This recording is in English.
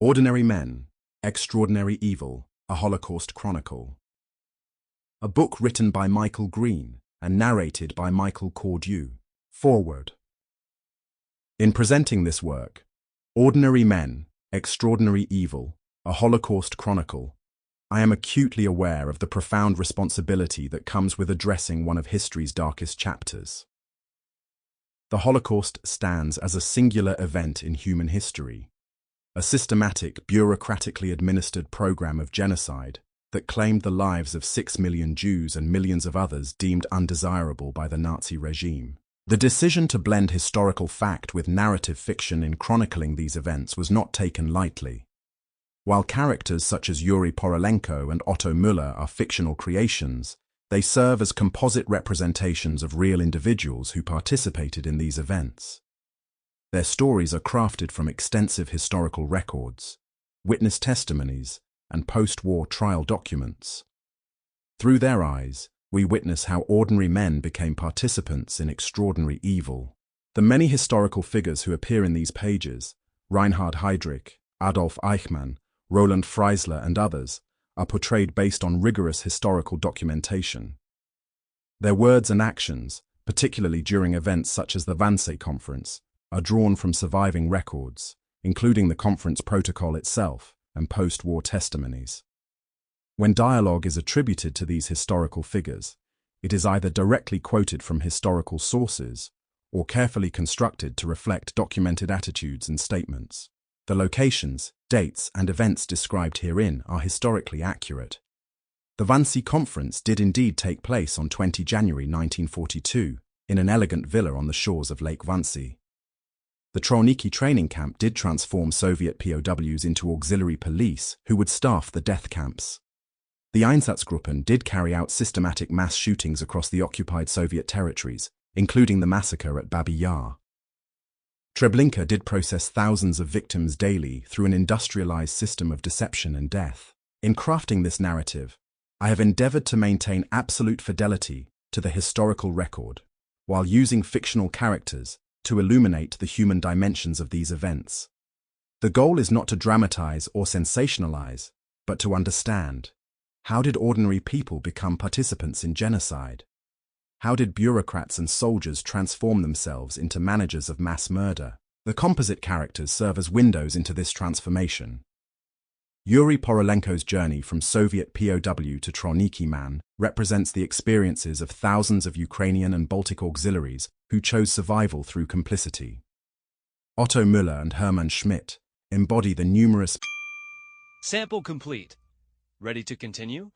Ordinary Men, Extraordinary Evil, a Holocaust Chronicle. A book written by Michael Green and narrated by Michael Cordue. Foreword. In presenting this work, Ordinary Men, Extraordinary Evil, a Holocaust Chronicle, I am acutely aware of the profound responsibility that comes with addressing one of history's darkest chapters. The Holocaust stands as a singular event in human history, a systematic, bureaucratically administered program of genocide that claimed the lives of 6 million Jews and millions of others deemed undesirable by the Nazi regime. The decision to blend historical fact with narrative fiction in chronicling these events was not taken lightly. While characters such as Yuri Porolenko and Otto Müller are fictional creations, they serve as composite representations of real individuals who participated in these events. Their stories are crafted from extensive historical records, witness testimonies, and post-war trial documents. Through their eyes, we witness how ordinary men became participants in extraordinary evil. The many historical figures who appear in these pages, Reinhard Heydrich, Adolf Eichmann, Roland Freisler, and others, are portrayed based on rigorous historical documentation. Their words and actions, particularly during events such as the Wannsee Conference, are drawn from surviving records, including the conference protocol itself and post-war testimonies. When dialogue is attributed to these historical figures, it is either directly quoted from historical sources or carefully constructed to reflect documented attitudes and statements. The locations, dates, and events described herein are historically accurate. The Wannsee Conference did indeed take place on 20 January 1942 in an elegant villa on the shores of Lake Wannsee. The Trauniki training camp did transform Soviet POWs into auxiliary police who would staff the death camps. The Einsatzgruppen did carry out systematic mass shootings across the occupied Soviet territories, including the massacre at Babi Yar. Treblinka did process thousands of victims daily through an industrialized system of deception and death. In crafting this narrative, I have endeavored to maintain absolute fidelity to the historical record, while using fictional characters to illuminate the human dimensions of these events. The goal is not to dramatize or sensationalize, but to understand. How did ordinary people become participants in genocide? How did bureaucrats and soldiers transform themselves into managers of mass murder? The composite characters serve as windows into this transformation. Yuri Porolenko's journey from Soviet POW to Trauniki man represents the experiences of thousands of Ukrainian and Baltic auxiliaries who chose survival through complicity. Otto Müller and Hermann Schmidt embody the numerous... Sample complete. Ready to continue?